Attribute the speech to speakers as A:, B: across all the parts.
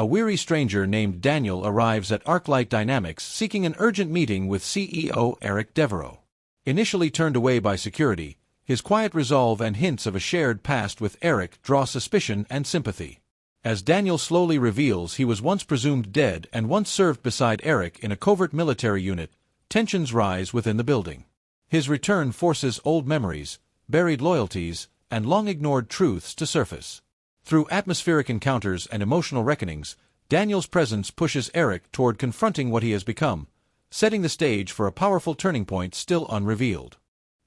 A: A weary stranger named Daniel arrives at Arclight Dynamics seeking an urgent meeting with CEO Aric Deveraux. Initially turned away by security, his quiet resolve and hints of a shared past with Aric draw suspicion and sympathy. As Daniel slowly reveals he was once presumed dead and once served beside Aric in a covert military unit, tensions rise within the building. His return forces old memories, buried loyalties, and long-ignored truths to surface. Through atmospheric encounters and emotional reckonings, Daniel's presence pushes Aric toward confronting what he has become, setting the stage for a powerful turning point still unrevealed.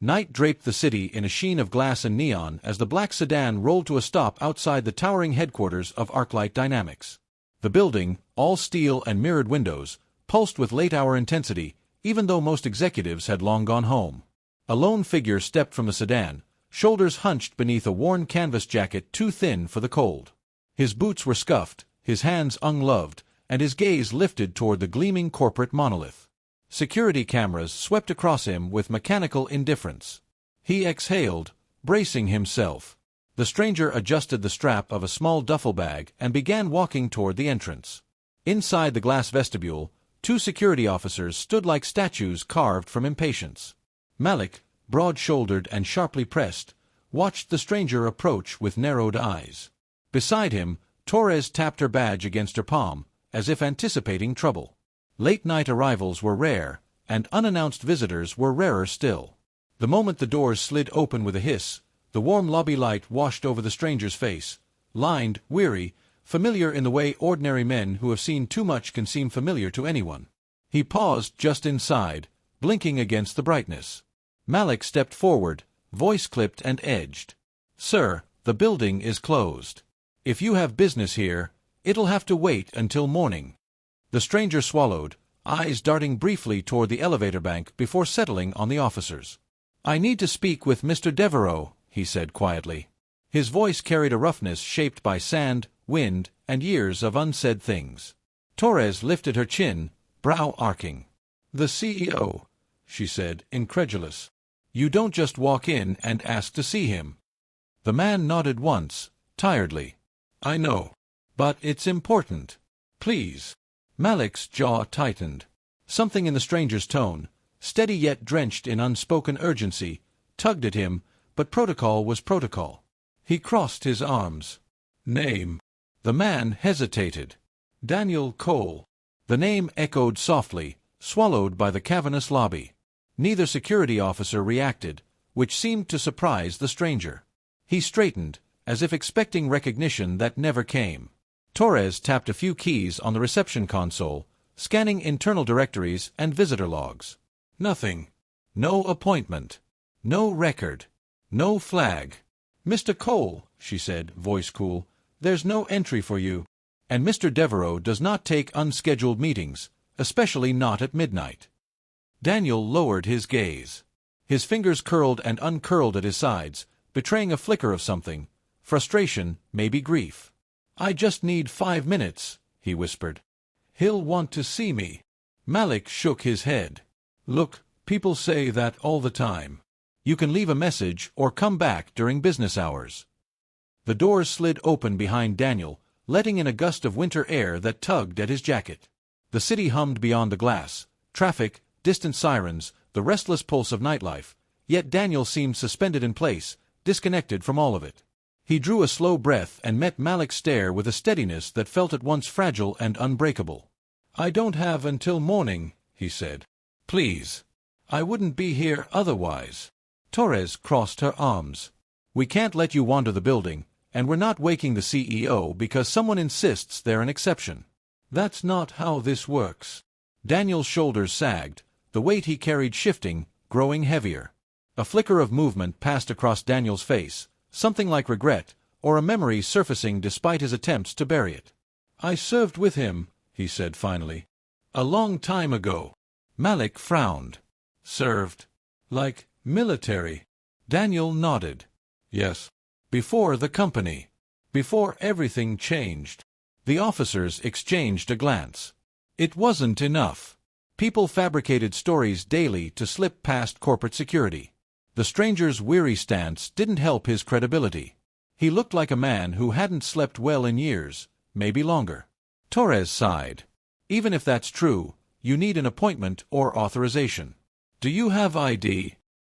A: Night draped the city in a sheen of glass and neon as the black sedan rolled to a stop outside the towering headquarters of Arclight Dynamics. The building, all steel and mirrored windows, pulsed with late-hour intensity, even though most executives had long gone home. A lone figure stepped from the sedan, shoulders hunched beneath a worn canvas jacket too thin for the cold. His boots were scuffed, his hands ungloved, and his gaze lifted toward the gleaming corporate monolith. Security cameras swept across him with mechanical indifference. He exhaled, bracing himself. The stranger adjusted the strap of a small duffel bag and began walking toward the entrance. Inside the glass vestibule, two security officers stood like statues carved from impatience. Malik, broad-shouldered and sharply pressed, watched the stranger approach with narrowed eyes. Beside him, Torres tapped her badge against her palm, as if anticipating trouble. Late-night arrivals were rare, and unannounced visitors were rarer still. The moment the doors slid open with a hiss, the warm lobby light washed over the stranger's face, lined, weary, familiar in the way ordinary men who have seen too much can seem familiar to anyone. He paused just inside, blinking against the brightness. Malik stepped forward, voice clipped and edged. "Sir, the building is closed. If you have business here, it'll have to wait until morning." The stranger swallowed, eyes darting briefly toward the elevator bank before settling on the officers. "I need to speak with Mr. Deveraux," he said quietly. His voice carried a roughness shaped by sand, wind, and years of unsaid things. Torres lifted her chin, brow arcing. "The CEO," she said, incredulous. "You don't just walk in and ask to see him." The man nodded once, tiredly. "I know. But it's important. Please." Malik's jaw tightened. Something in the stranger's tone, steady yet drenched in unspoken urgency, tugged at him, but protocol was protocol. He crossed his arms. "Name." The man hesitated. "Daniel Cole." The name echoed softly, swallowed by the cavernous lobby. Neither security officer reacted, which seemed to surprise the stranger. He straightened, as if expecting recognition that never came. Torres tapped a few keys on the reception console, scanning internal directories and visitor logs. Nothing. No appointment. No record. No flag. "Mr. Cole," she said, voice cool, "there's no entry for you. And Mr. Deveraux does not take unscheduled meetings, especially not at midnight." Daniel lowered his gaze. His fingers curled and uncurled at his sides, betraying a flicker of something, frustration, maybe grief. "I just need 5 minutes," he whispered. "He'll want to see me." Malik shook his head. "Look, people say that all the time. You can leave a message or come back during business hours." The doors slid open behind Daniel, letting in a gust of winter air that tugged at his jacket. The city hummed beyond the glass, traffic, distant sirens, the restless pulse of nightlife, yet Daniel seemed suspended in place, disconnected from all of it. He drew a slow breath and met Malik's stare with a steadiness that felt at once fragile and unbreakable. "I don't have until morning," he said. "Please. I wouldn't be here otherwise." Torres crossed her arms. "We can't let you wander the building, and we're not waking the CEO because someone insists they're an exception. That's not how this works." Daniel's shoulders sagged, the weight he carried shifting, growing heavier. A flicker of movement passed across Daniel's face, something like regret, or a memory surfacing despite his attempts to bury it. "I served with him," he said finally. "A long time ago." Malik frowned. "Served? Like military?" Daniel nodded. "Yes. Before the company. Before everything changed." The officers exchanged a glance. It wasn't enough. People fabricated stories daily to slip past corporate security. The stranger's weary stance didn't help his credibility. He looked like a man who hadn't slept well in years, maybe longer. Torres sighed. Even if that's true, you need an appointment or authorization. Do you have ID?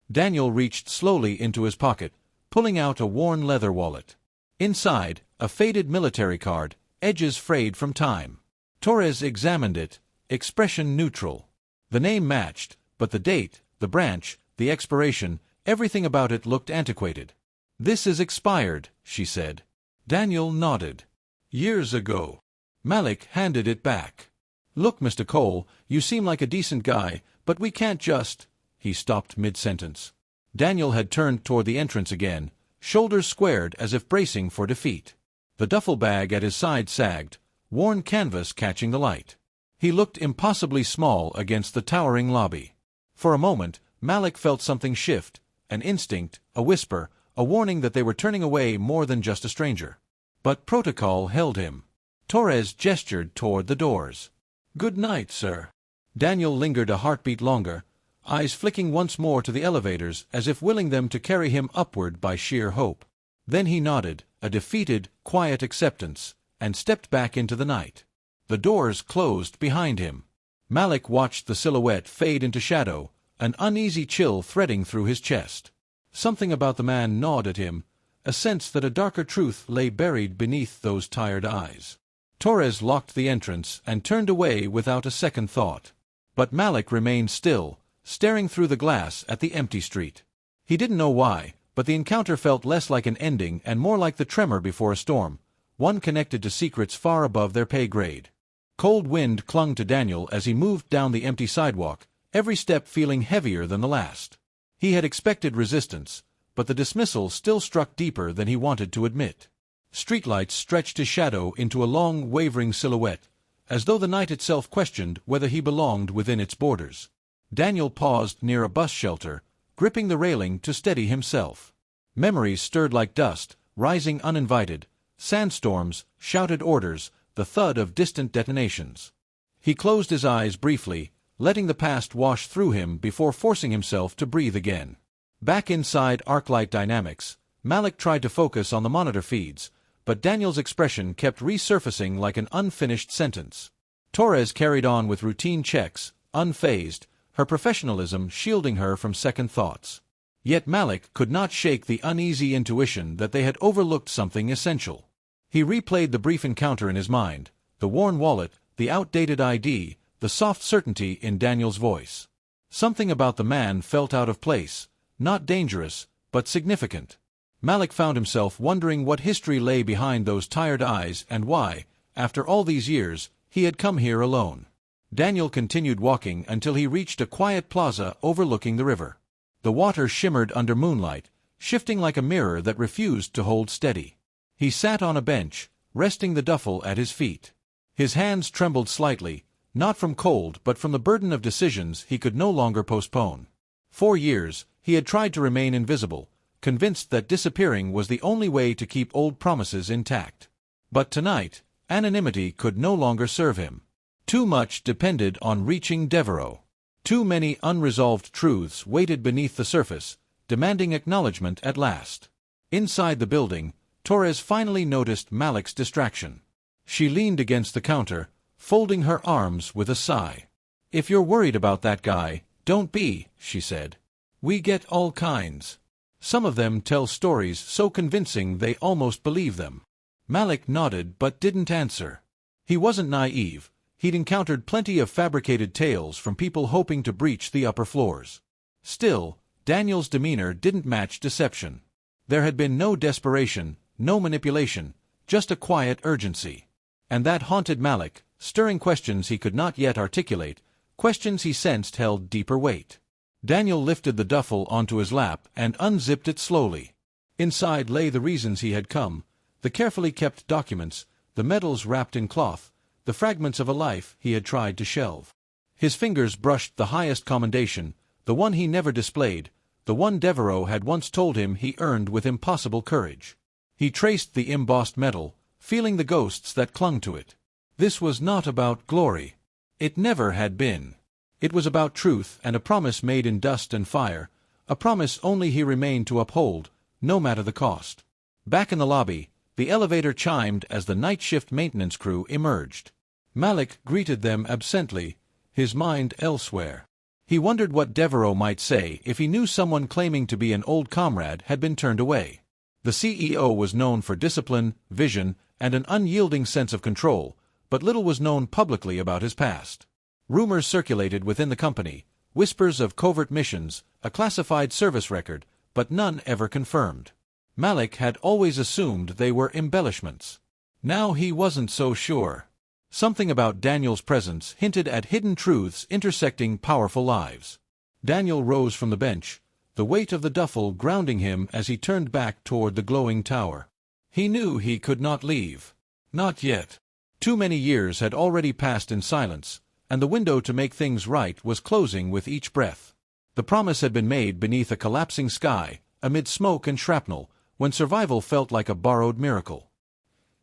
A: Daniel reached slowly into his pocket, pulling out a worn leather wallet. Inside, a faded military card, edges frayed from time. Torres examined it, expression neutral. The name matched, but the date, the branch, the expiration, everything about it looked antiquated. This is expired, she said. Daniel nodded. Years ago. Malik handed it back. Look, Mr. Cole, you seem like a decent guy, but we can't just... He stopped mid-sentence. Daniel had turned toward the entrance again, shoulders squared as if bracing for defeat. The duffel bag at his side sagged, worn canvas catching the light. He looked impossibly small against the towering lobby. For a moment, Malik felt something shift, an instinct, a whisper, a warning that they were turning away more than just a stranger. But protocol held him. Torres gestured toward the doors. Good night, sir. Daniel lingered a heartbeat longer, eyes flicking once more to the elevators as if willing them to carry him upward by sheer hope. Then he nodded, a defeated, quiet acceptance, and stepped back into the night. The doors closed behind him. Malik watched the silhouette fade into shadow, an uneasy chill threading through his chest. Something about the man gnawed at him, a sense that a darker truth lay buried beneath those tired eyes. Torres locked the entrance and turned away without a second thought. But Malik remained still, staring through the glass at the empty street. He didn't know why, but the encounter felt less like an ending and more like the tremor before a storm, one connected to secrets far above their pay grade. Cold wind clung to Daniel as he moved down the empty sidewalk, every step feeling heavier than the last. He had expected resistance, but the dismissal still struck deeper than he wanted to admit. Streetlights stretched his shadow into a long, wavering silhouette, as though the night itself questioned whether he belonged within its borders. Daniel paused near a bus shelter, gripping the railing to steady himself. Memories stirred like dust, rising uninvited, sandstorms, shouted orders, the thud of distant detonations. He closed his eyes briefly, letting the past wash through him before forcing himself to breathe again. Back inside Arclight Dynamics, Malik tried to focus on the monitor feeds, but Daniel's expression kept resurfacing like an unfinished sentence. Torres carried on with routine checks, unfazed, her professionalism shielding her from second thoughts. Yet Malik could not shake the uneasy intuition that they had overlooked something essential. He replayed the brief encounter in his mind, the worn wallet, the outdated ID, the soft certainty in Daniel's voice. Something about the man felt out of place, not dangerous, but significant. Malik found himself wondering what history lay behind those tired eyes and why, after all these years, he had come here alone. Daniel continued walking until he reached a quiet plaza overlooking the river. The water shimmered under moonlight, shifting like a mirror that refused to hold steady. He sat on a bench, resting the duffel at his feet. His hands trembled slightly, not from cold but from the burden of decisions he could no longer postpone. 4 years, he had tried to remain invisible, convinced that disappearing was the only way to keep old promises intact. But tonight, anonymity could no longer serve him. Too much depended on reaching Deveraux. Too many unresolved truths waited beneath the surface, demanding acknowledgement at last. Inside the building, Torres finally noticed Malik's distraction. She leaned against the counter, folding her arms with a sigh. "If you're worried about that guy, don't be," she said. "We get all kinds. Some of them tell stories so convincing they almost believe them." Malik nodded but didn't answer. He wasn't naive. He'd encountered plenty of fabricated tales from people hoping to breach the upper floors. Still, Daniel's demeanor didn't match deception. There had been no desperation, no manipulation, just a quiet urgency. And that haunted Malik, stirring questions he could not yet articulate, questions he sensed held deeper weight. Daniel lifted the duffel onto his lap and unzipped it slowly. Inside lay the reasons he had come, the carefully kept documents, the medals wrapped in cloth, the fragments of a life he had tried to shelve. His fingers brushed the highest commendation, the one he never displayed, the one Deveraux had once told him he earned with impossible courage. He traced the embossed medal, feeling the ghosts that clung to it. This was not about glory. It never had been. It was about truth and a promise made in dust and fire, a promise only he remained to uphold, no matter the cost. Back in the lobby, the elevator chimed as the night shift maintenance crew emerged. Malik greeted them absently, his mind elsewhere. He wondered what Deveraux might say if he knew someone claiming to be an old comrade had been turned away. The CEO was known for discipline, vision, and an unyielding sense of control, but little was known publicly about his past. Rumors circulated within the company, whispers of covert missions, a classified service record, but none ever confirmed. Malik had always assumed they were embellishments. Now he wasn't so sure. Something about Daniel's presence hinted at hidden truths intersecting powerful lives. Daniel rose from the bench, the weight of the duffel grounding him as he turned back toward the glowing tower. He knew he could not leave. Not yet. Too many years had already passed in silence, and the window to make things right was closing with each breath. The promise had been made beneath a collapsing sky, amid smoke and shrapnel, when survival felt like a borrowed miracle.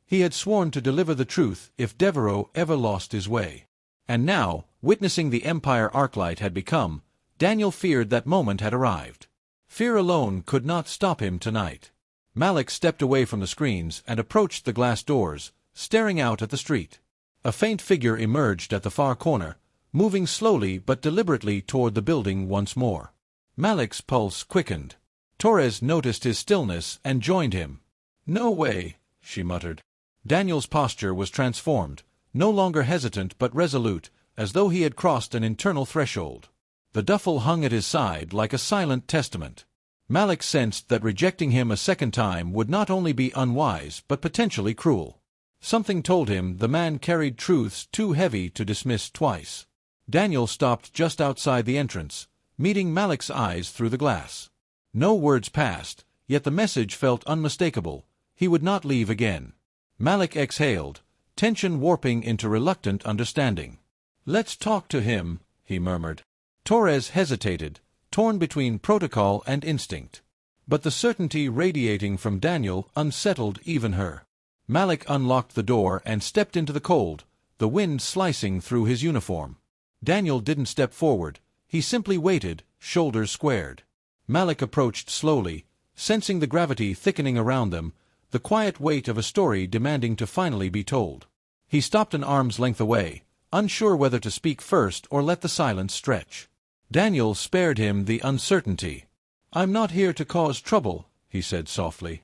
A: He had sworn to deliver the truth if Deveraux ever lost his way. And now, witnessing the empire Arclight had become, Daniel feared that moment had arrived. Fear alone could not stop him tonight. Malik stepped away from the screens and approached the glass doors, staring out at the street. A faint figure emerged at the far corner, moving slowly but deliberately toward the building once more. Malik's pulse quickened. Torres noticed his stillness and joined him. "No way," she muttered. Daniel's posture was transformed, no longer hesitant but resolute, as though he had crossed an internal threshold. The duffel hung at his side like a silent testament. Malik sensed that rejecting him a second time would not only be unwise but potentially cruel. Something told him the man carried truths too heavy to dismiss twice. Daniel stopped just outside the entrance, meeting Malik's eyes through the glass. No words passed, yet the message felt unmistakable. He would not leave again. Malik exhaled, tension warping into reluctant understanding. "Let's talk to him," he murmured. Torres hesitated, torn between protocol and instinct. But the certainty radiating from Daniel unsettled even her. Malik unlocked the door and stepped into the cold, the wind slicing through his uniform. Daniel didn't step forward, he simply waited, shoulders squared. Malik approached slowly, sensing the gravity thickening around them, the quiet weight of a story demanding to finally be told. He stopped an arm's length away, unsure whether to speak first or let the silence stretch. Daniel spared him the uncertainty. "I'm not here to cause trouble," he said softly.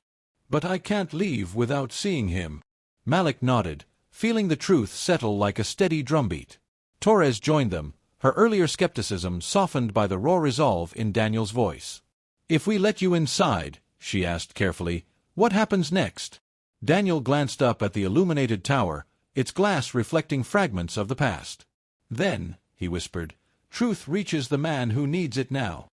A: "But I can't leave without seeing him." Malik nodded, feeling the truth settle like a steady drumbeat. Torres joined them, her earlier skepticism softened by the raw resolve in Daniel's voice. "If we let you inside," she asked carefully, "what happens next?" Daniel glanced up at the illuminated tower, its glass reflecting fragments of the past. "Then," he whispered, "truth reaches the man who needs it now."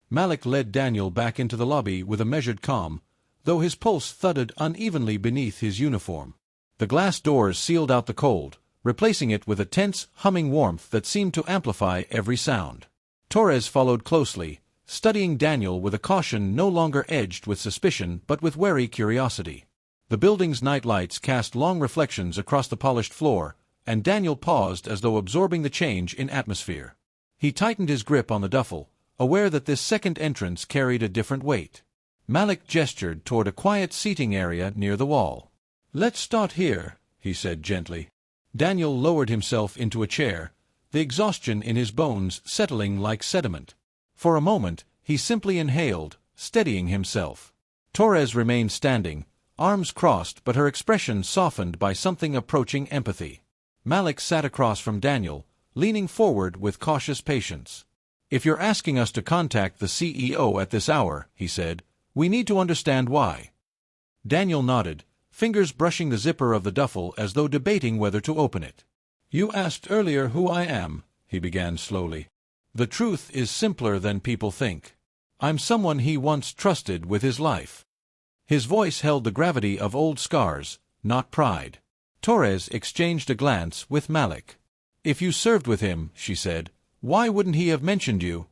A: Malik led Daniel back into the lobby with a measured calm, though his pulse thudded unevenly beneath his uniform. The glass doors sealed out the cold, replacing it with a tense, humming warmth that seemed to amplify every sound. Torres followed closely, studying Daniel with a caution no longer edged with suspicion but with wary curiosity. The building's night lights cast long reflections across the polished floor, and Daniel paused as though absorbing the change in atmosphere. He tightened his grip on the duffel, aware that this second entrance carried a different weight. Malik gestured toward a quiet seating area near the wall. "Let's start here," he said gently. Daniel lowered himself into a chair, the exhaustion in his bones settling like sediment. For a moment, he simply inhaled, steadying himself. Torres remained standing, arms crossed but her expression softened by something approaching empathy. Malik sat across from Daniel, leaning forward with cautious patience. "If you're asking us to contact the CEO at this hour," he said, "we need to understand why." Daniel nodded, fingers brushing the zipper of the duffel as though debating whether to open it. "You asked earlier who I am," he began slowly. "The truth is simpler than people think. I'm someone he once trusted with his life." His voice held the gravity of old scars, not pride. Torres exchanged a glance with Malik. "If you served with him," she said, "why wouldn't he have mentioned you?"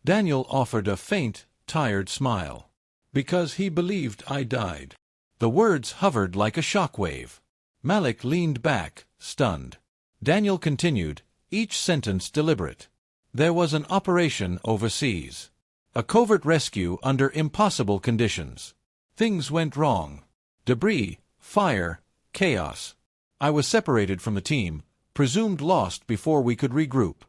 A: Daniel offered a faint, tired smile. "Because he believed I died." The words hovered like a shockwave. Malik leaned back, stunned. Daniel continued, each sentence deliberate. "There was an operation overseas. A covert rescue under impossible conditions. Things went wrong. Debris, fire, chaos. I was separated from the team, presumed lost before we could regroup."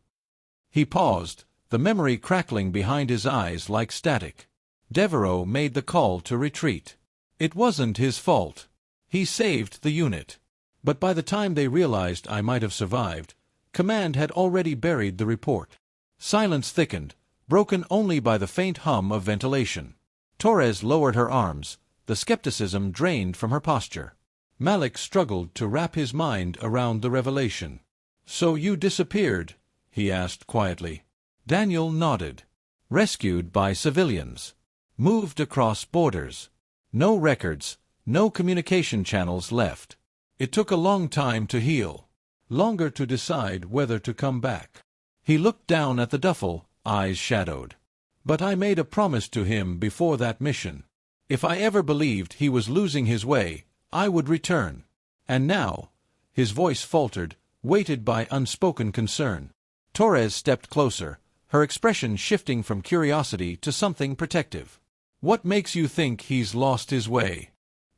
A: He paused, the memory crackling behind his eyes like static. Deveraux made the call to retreat. It wasn't his fault. He saved the unit. But by the time they realized I might have survived, command had already buried the report. Silence thickened, broken only by the faint hum of ventilation. Torres lowered her arms, the skepticism drained from her posture. Malik struggled to wrap his mind around the revelation. "So you disappeared?" he asked quietly. Daniel nodded. "Rescued by civilians. Moved across borders. No records, no communication channels left. It took a long time to heal. Longer to decide whether to come back." He looked down at the duffel, eyes shadowed. "But I made a promise to him before that mission. If I ever believed he was losing his way, I would return. And now," his voice faltered, weighted by unspoken concern. Torres stepped closer, her expression shifting from curiosity to something protective. "What makes you think he's lost his way?"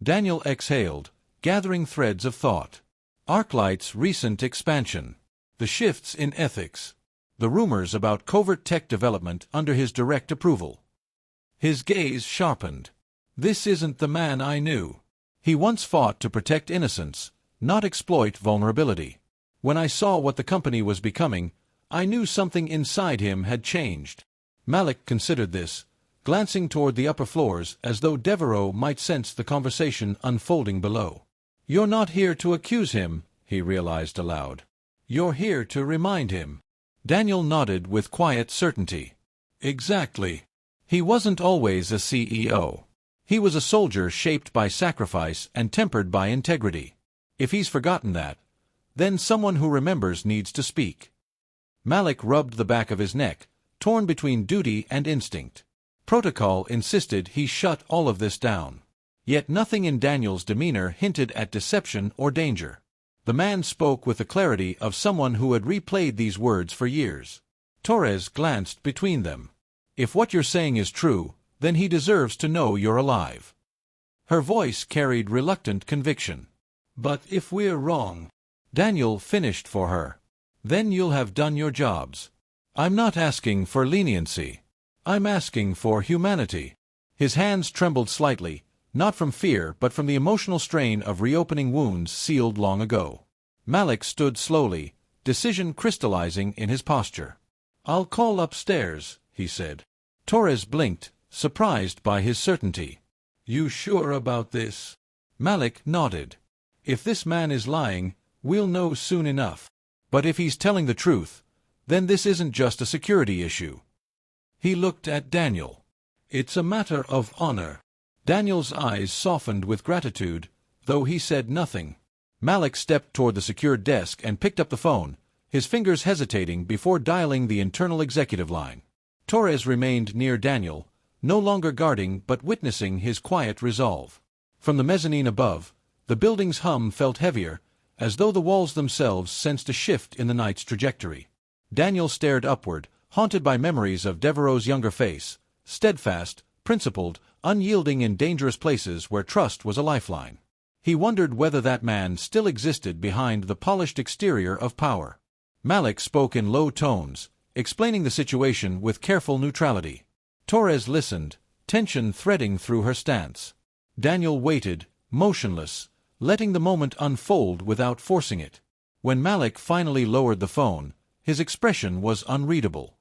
A: Daniel exhaled, gathering threads of thought. Arclight's recent expansion. The shifts in ethics. The rumors about covert tech development under his direct approval. His gaze sharpened. "This isn't the man I knew. He once fought to protect innocence, not exploit vulnerability. When I saw what the company was becoming, I knew something inside him had changed." Malik considered this, glancing toward the upper floors as though Deveraux might sense the conversation unfolding below. "You're not here to accuse him," he realized aloud. "You're here to remind him." Daniel nodded with quiet certainty. "Exactly. He wasn't always a CEO. He was a soldier shaped by sacrifice and tempered by integrity. If he's forgotten that, then someone who remembers needs to speak." Malik rubbed the back of his neck, torn between duty and instinct. Protocol insisted he shut all of this down. Yet nothing in Daniel's demeanor hinted at deception or danger. The man spoke with the clarity of someone who had replayed these words for years. Torres glanced between them. "If what you're saying is true, then he deserves to know you're alive." Her voice carried reluctant conviction. "But if we're wrong," Daniel finished for her, "then you'll have done your jobs. I'm not asking for leniency. I'm asking for humanity." His hands trembled slightly, not from fear but from the emotional strain of reopening wounds sealed long ago. Malik stood slowly, decision crystallizing in his posture. "I'll call upstairs," he said. Torres blinked, surprised by his certainty. "You sure about this?" Malik nodded. "If this man is lying, we'll know soon enough. But if he's telling the truth, then this isn't just a security issue." He looked at Daniel. "It's a matter of honor." Daniel's eyes softened with gratitude, though he said nothing. Malik stepped toward the secured desk and picked up the phone, his fingers hesitating before dialing the internal executive line. Torres remained near Daniel, no longer guarding but witnessing his quiet resolve. From the mezzanine above, the building's hum felt heavier, as though the walls themselves sensed a shift in the night's trajectory. Daniel stared upward, haunted by memories of Deveraux's younger face, steadfast, principled, unyielding in dangerous places where trust was a lifeline. He wondered whether that man still existed behind the polished exterior of power. Malik spoke in low tones, explaining the situation with careful neutrality. Torres listened, tension threading through her stance. Daniel waited, motionless, letting the moment unfold without forcing it. When Malik finally lowered the phone, his expression was unreadable.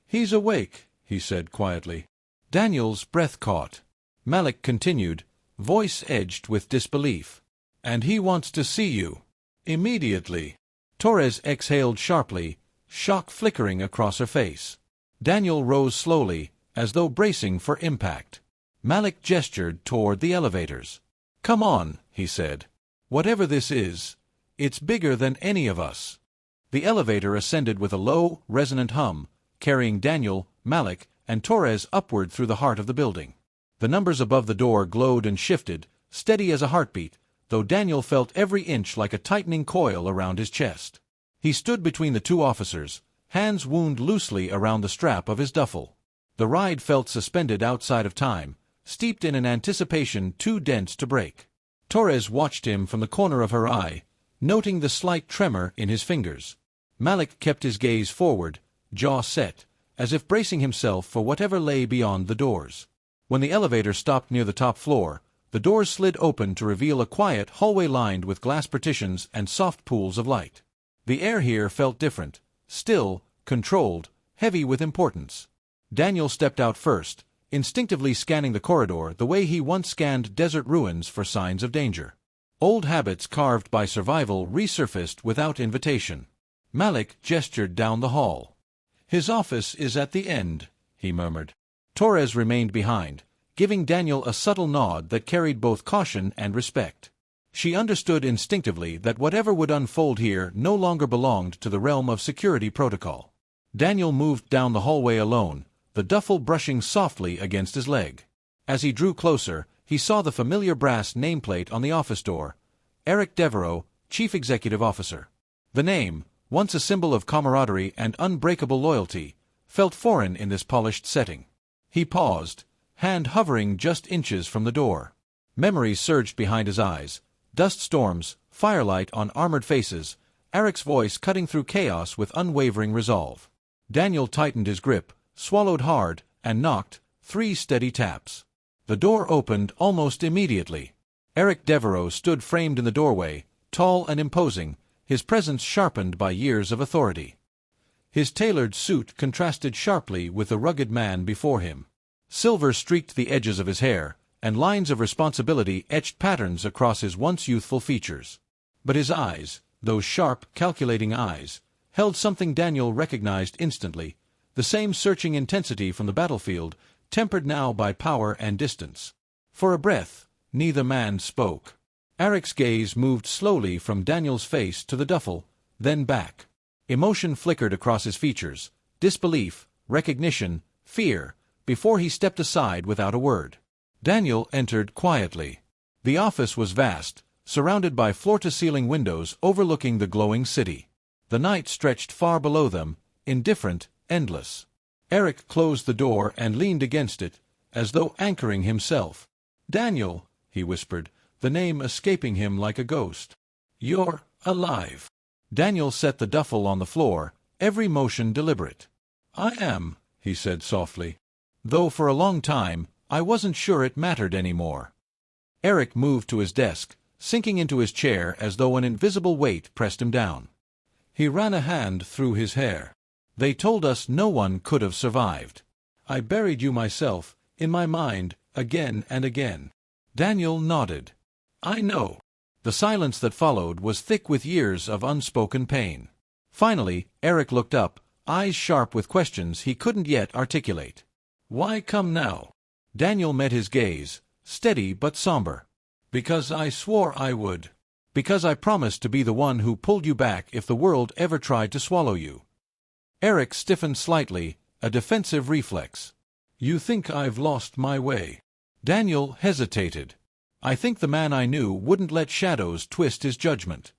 A: "He's awake," he said quietly. Daniel's breath caught. Malik continued, voice edged with disbelief. "And he wants to see you. Immediately." Torres exhaled sharply, shock flickering across her face. Daniel rose slowly, as though bracing for impact. Malik gestured toward the elevators. "Come on," he said. "Whatever this is, it's bigger than any of us." The elevator ascended with a low, resonant hum, carrying Daniel, Malik, and Torres upward through the heart of the building. The numbers above the door glowed and shifted, steady as a heartbeat, though Daniel felt every inch like a tightening coil around his chest. He stood between the two officers, hands wound loosely around the strap of his duffel. The ride felt suspended outside of time, steeped in an anticipation too dense to break. Torres watched him from the corner of her eye, noting the slight tremor in his fingers. Malik kept his gaze forward, jaw set, as if bracing himself for whatever lay beyond the doors. When the elevator stopped near the top floor, the doors slid open to reveal a quiet hallway lined with glass partitions and soft pools of light. The air here felt different, still, controlled, heavy with importance. Daniel stepped out first, instinctively scanning the corridor the way he once scanned desert ruins for signs of danger. Old habits carved by survival resurfaced without invitation. Malik gestured down the hall. "His office is at the end," he murmured. Torres remained behind, giving Daniel a subtle nod that carried both caution and respect. She understood instinctively that whatever would unfold here no longer belonged to the realm of security protocol. Daniel moved down the hallway alone, the duffel brushing softly against his leg. As he drew closer, he saw the familiar brass nameplate on the office door, Aric Deveraux, Chief Executive Officer. The name, once a symbol of camaraderie and unbreakable loyalty, felt foreign in this polished setting. He paused, hand hovering just inches from the door. Memories surged behind his eyes, dust storms, firelight on armored faces, Aric's voice cutting through chaos with unwavering resolve. Daniel tightened his grip, swallowed hard, and knocked, 3 steady taps. The door opened almost immediately. Aric Deveraux stood framed in the doorway, tall and imposing, his presence sharpened by years of authority. His tailored suit contrasted sharply with the rugged man before him. Silver streaked the edges of his hair, and lines of responsibility etched patterns across his once youthful features. But his eyes, those sharp, calculating eyes, held something Daniel recognized instantly, the same searching intensity from the battlefield, tempered now by power and distance. For a breath, neither man spoke. Aric's gaze moved slowly from Daniel's face to the duffel, then back. Emotion flickered across his features, disbelief, recognition, fear, before he stepped aside without a word. Daniel entered quietly. The office was vast, surrounded by floor-to-ceiling windows overlooking the glowing city. The night stretched far below them, indifferent, endless. Aric closed the door and leaned against it, as though anchoring himself. "Daniel," he whispered, the name escaping him like a ghost. "You're alive." Daniel set the duffel on the floor, every motion deliberate. "I am," he said softly. "Though for a long time, I wasn't sure it mattered anymore." Aric moved to his desk, sinking into his chair as though an invisible weight pressed him down. He ran a hand through his hair. "They told us no one could have survived. I buried you myself, in my mind, again and again." Daniel nodded. "I know." The silence that followed was thick with years of unspoken pain. Finally, Aric looked up, eyes sharp with questions he couldn't yet articulate. "Why come now?" Daniel met his gaze, steady but somber. "Because I swore I would. Because I promised to be the one who pulled you back if the world ever tried to swallow you." Aric stiffened slightly, a defensive reflex. "You think I've lost my way?" Daniel hesitated. "I think the man I knew wouldn't let shadows twist his judgment."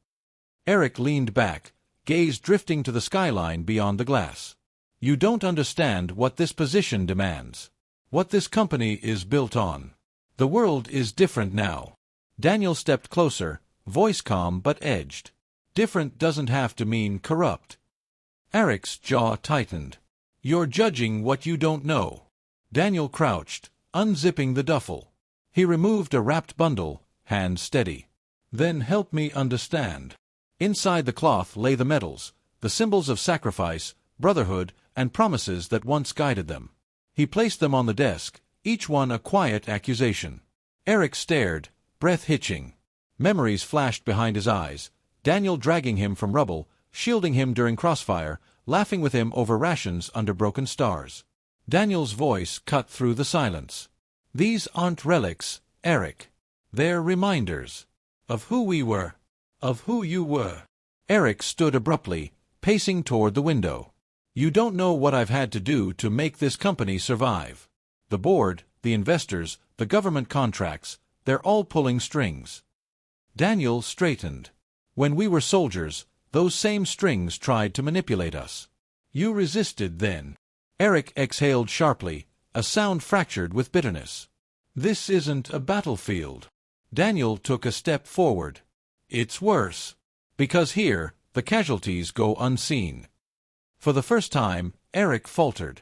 A: Aric leaned back, gaze drifting to the skyline beyond the glass. "You don't understand what this position demands. What this company is built on. The world is different now." Daniel stepped closer, voice calm but edged. "Different doesn't have to mean corrupt." Aric's jaw tightened. "You're judging what you don't know." Daniel crouched, unzipping the duffel. He removed a wrapped bundle, hand steady. "Then help me understand." Inside the cloth lay the medals, the symbols of sacrifice, brotherhood, and promises that once guided them. He placed them on the desk, each one a quiet accusation. Aric stared, breath hitching. Memories flashed behind his eyes, Daniel dragging him from rubble, shielding him during crossfire, laughing with him over rations under broken stars. Daniel's voice cut through the silence. "These aren't relics, Aric. They're reminders. Of who we were. Of who you were." Aric stood abruptly, pacing toward the window. "You don't know what I've had to do to make this company survive. The board, the investors, the government contracts, they're all pulling strings." Daniel straightened. "When we were soldiers, those same strings tried to manipulate us. You resisted then." Aric exhaled sharply, a sound fractured with bitterness. "This isn't a battlefield." Daniel took a step forward. "It's worse." Because here, the casualties go unseen. For the first time, Aric faltered.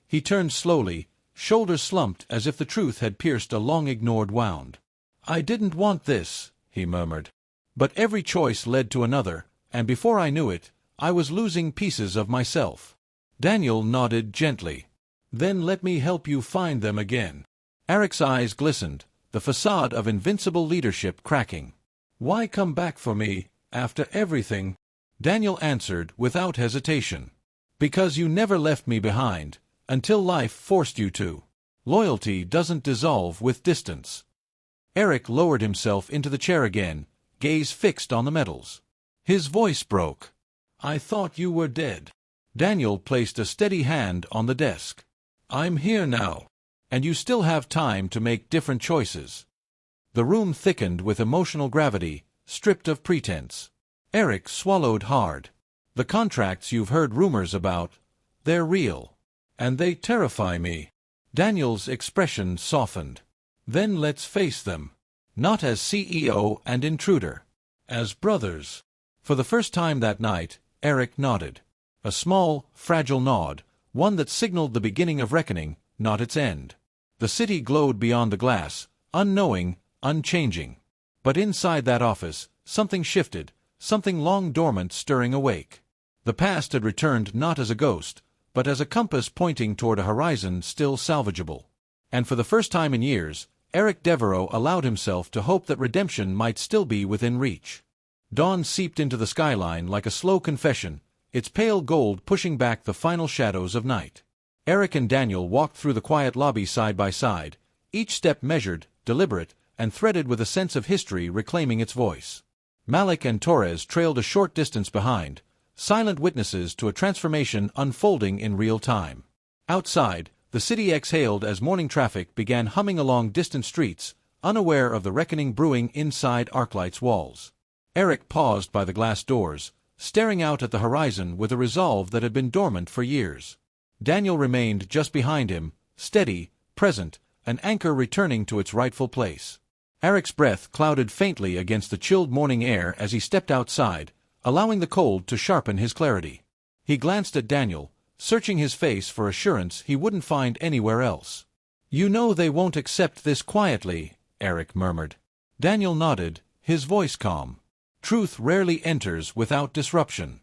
A: He turned slowly, shoulders slumped as if the truth had pierced a long-ignored wound. "I didn't want this," he murmured. "But every choice led to another, and before I knew it, I was losing pieces of myself." Daniel nodded gently. "Then let me help you find them again." Aric's eyes glistened, the facade of invincible leadership cracking. "Why come back for me, after everything?" Daniel answered without hesitation. "Because you never left me behind, until life forced you to. Loyalty doesn't dissolve with distance." Aric lowered himself into the chair again, gaze fixed on the metals. His voice broke. "I thought you were dead." Daniel placed a steady hand on the desk. "I'm here now. And you still have time to make different choices." The room thickened with emotional gravity, stripped of pretense. Aric swallowed hard. "The contracts you've heard rumors about, they're real. And they terrify me." Daniel's expression softened. "Then let's face them. Not as CEO and intruder. As brothers." For the first time that night, Aric nodded. A small, fragile nod, one that signaled the beginning of reckoning, not its end. The city glowed beyond the glass, unknowing, unchanging. But inside that office, something shifted, something long dormant stirring awake. The past had returned not as a ghost, but as a compass pointing toward a horizon still salvageable. And for the first time in years, Aric Deveraux allowed himself to hope that redemption might still be within reach. Dawn seeped into the skyline like a slow confession, its pale gold pushing back the final shadows of night. Aric and Daniel walked through the quiet lobby side by side, each step measured, deliberate, and threaded with a sense of history reclaiming its voice. Malik and Torres trailed a short distance behind, silent witnesses to a transformation unfolding in real time. Outside, the city exhaled as morning traffic began humming along distant streets, unaware of the reckoning brewing inside Arclight's walls. Aric paused by the glass doors, staring out at the horizon with a resolve that had been dormant for years. Daniel remained just behind him, steady, present, an anchor returning to its rightful place. Aric's breath clouded faintly against the chilled morning air as he stepped outside, allowing the cold to sharpen his clarity. He glanced at Daniel, searching his face for assurance he wouldn't find anywhere else. "You know they won't accept this quietly," Aric murmured. Daniel nodded, his voice calm. "Truth rarely enters without disruption."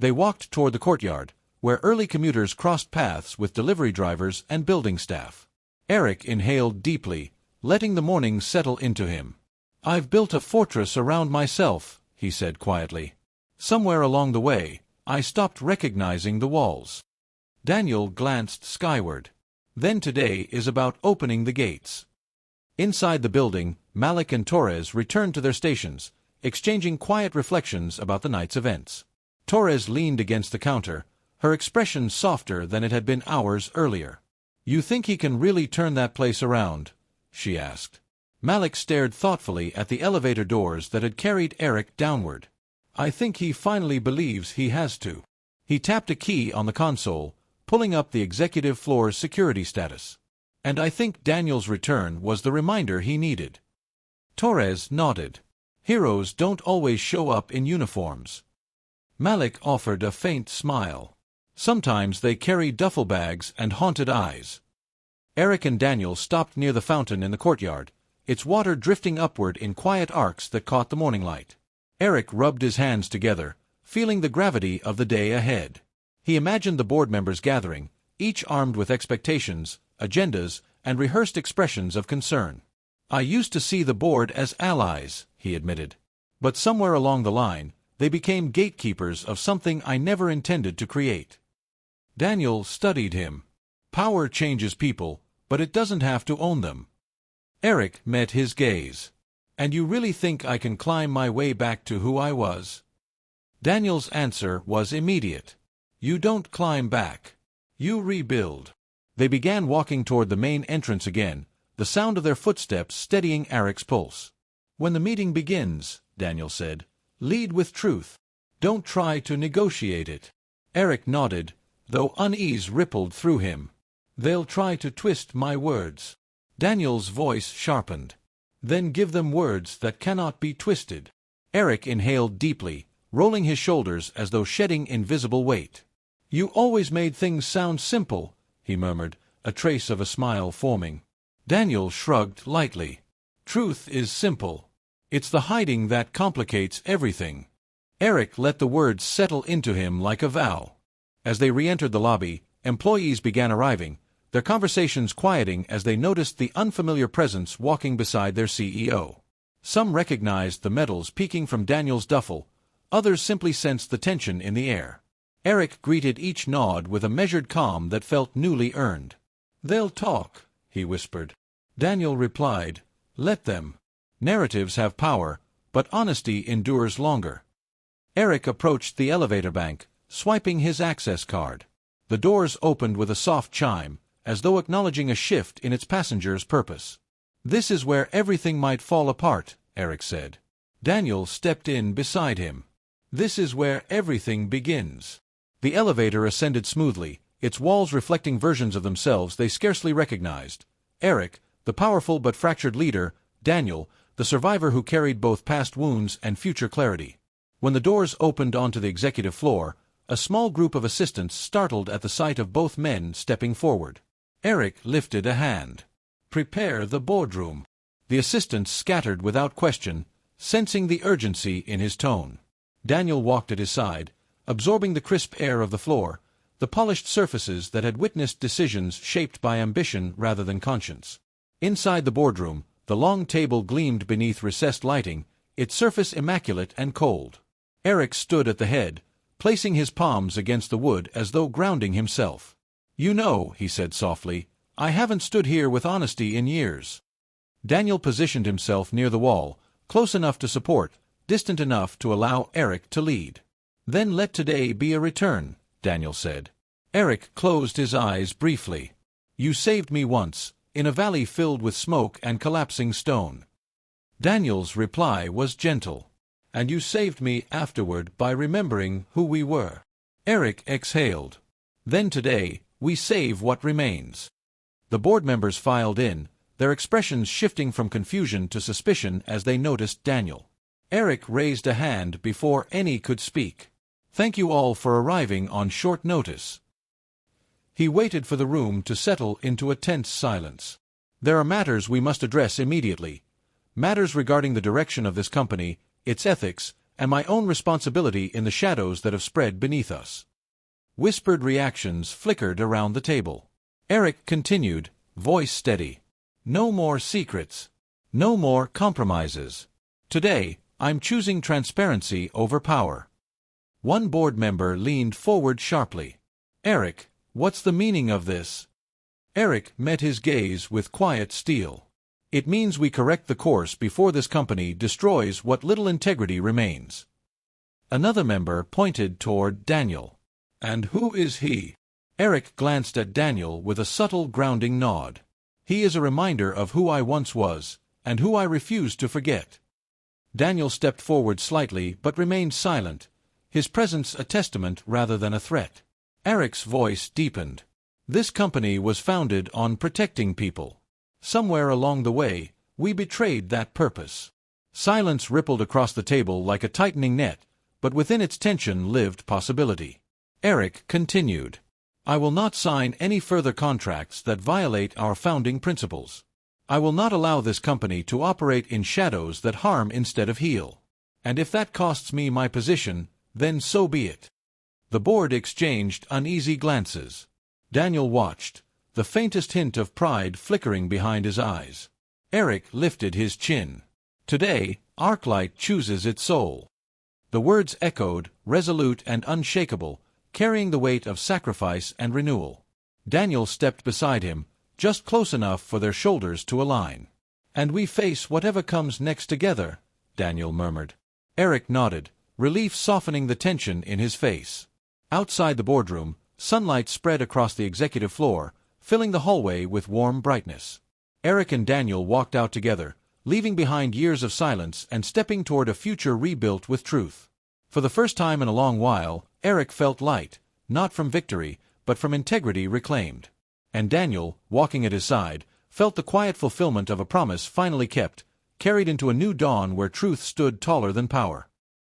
A: They walked toward the courtyard, where early commuters crossed paths with delivery drivers and building staff. Aric inhaled deeply, letting the morning settle into him. "I've built a fortress around myself," he said quietly. "Somewhere along the way, I stopped recognizing the walls." Daniel glanced skyward. "Then today is about opening the gates." Inside the building, Malik and Torres returned to their stations, exchanging quiet reflections about the night's events. Torres leaned against the counter, her expression softer than it had been hours earlier. "You think he can really turn that place around?" she asked. Malik stared thoughtfully at the elevator doors that had carried Aric downward. "I think he finally believes he has to." He tapped a key on the console, pulling up the executive floor's security status. "And I think Daniel's return was the reminder he needed." Torres nodded. "Heroes don't always show up in uniforms." Malik offered a faint smile. "Sometimes they carry duffel bags and haunted eyes." Aric and Daniel stopped near the fountain in the courtyard, its water drifting upward in quiet arcs that caught the morning light. Aric rubbed his hands together, feeling the gravity of the day ahead. He imagined the board members gathering, each armed with expectations, agendas, and rehearsed expressions of concern. "I used to see the board as allies," he admitted. "But somewhere along the line, they became gatekeepers of something I never intended to create." Daniel studied him. "Power changes people, but it doesn't have to own them." Aric met his gaze. "And you really think I can climb my way back to who I was?" Daniel's answer was immediate. "You don't climb back. You rebuild." They began walking toward the main entrance again, the sound of their footsteps steadying Aric's pulse. "When the meeting begins," Daniel said, "lead with truth. Don't try to negotiate it." Aric nodded, though unease rippled through him. "They'll try to twist my words." Daniel's voice sharpened. "Then give them words that cannot be twisted." Aric inhaled deeply, rolling his shoulders as though shedding invisible weight. "You always made things sound simple," he murmured, a trace of a smile forming. Daniel shrugged lightly. "Truth is simple. It's the hiding that complicates everything." Aric let the words settle into him like a vow. As they re-entered the lobby, employees began arriving, their conversations quieting as they noticed the unfamiliar presence walking beside their CEO. Some recognized the medals peeking from Daniel's duffel, others simply sensed the tension in the air. Aric greeted each nod with a measured calm that felt newly earned. "They'll talk," he whispered. Daniel replied, "Let them. Narratives have power, but honesty endures longer." Aric approached the elevator bank, swiping his access card. The doors opened with a soft chime, as though acknowledging a shift in its passengers' purpose. "This is where everything might fall apart," Aric said. Daniel stepped in beside him. "This is where everything begins." The elevator ascended smoothly, its walls reflecting versions of themselves they scarcely recognized. Aric, the powerful but fractured leader; Daniel, the survivor who carried both past wounds and future clarity. When the doors opened onto the executive floor, a small group of assistants startled at the sight of both men stepping forward. Aric lifted a hand. "Prepare the boardroom." The assistants scattered without question, sensing the urgency in his tone. Daniel walked at his side, absorbing the crisp air of the floor, the polished surfaces that had witnessed decisions shaped by ambition rather than conscience. Inside the boardroom, the long table gleamed beneath recessed lighting, its surface immaculate and cold. Aric stood at the head, placing his palms against the wood as though grounding himself. "You know," he said softly, "I haven't stood here with honesty in years." Daniel positioned himself near the wall, close enough to support, distant enough to allow Aric to lead. "Then let today be a return," Daniel said. Aric closed his eyes briefly. "You saved me once, in a valley filled with smoke and collapsing stone." Daniel's reply was gentle. "And you saved me afterward by remembering who we were." Aric exhaled. "Then today, we save what remains." The board members filed in, their expressions shifting from confusion to suspicion as they noticed Daniel. Aric raised a hand before any could speak. "Thank you all for arriving on short notice." He waited for the room to settle into a tense silence. "There are matters we must address immediately. Matters regarding the direction of this company, its ethics, and my own responsibility in the shadows that have spread beneath us." Whispered reactions flickered around the table. Aric continued, voice steady. "No more secrets. No more compromises. Today, I'm choosing transparency over power." One board member leaned forward sharply. "Aric, what's the meaning of this?" Aric met his gaze with quiet steel. "It means we correct the course before this company destroys what little integrity remains." Another member pointed toward Daniel. "And who is he?" Aric glanced at Daniel with a subtle grounding nod. "He is a reminder of who I once was, and who I refuse to forget." Daniel stepped forward slightly but remained silent, his presence a testament rather than a threat. Aric's voice deepened. "This company was founded on protecting people. Somewhere along the way, we betrayed that purpose." Silence rippled across the table like a tightening net, but within its tension lived possibility. Aric continued, "I will not sign any further contracts that violate our founding principles. I will not allow this company to operate in shadows that harm instead of heal. And if that costs me my position, then so be it." The board exchanged uneasy glances. Daniel watched, the faintest hint of pride flickering behind his eyes. Aric lifted his chin. "Today, Arclight chooses its soul." The words echoed, resolute and unshakable, carrying the weight of sacrifice and renewal. Daniel stepped beside him, just close enough for their shoulders to align. "And we face whatever comes next together," Daniel murmured. Aric nodded, relief softening the tension in his face. Outside the boardroom, sunlight spread across the executive floor, filling the hallway with warm brightness. Aric and Daniel walked out together, leaving behind years of silence and stepping toward a future rebuilt with truth. For the first time in a long while, Aric felt light, not from victory, but from integrity reclaimed. And Daniel, walking at his side, felt the quiet fulfillment of a promise finally kept, carried into a new dawn where truth stood taller than power.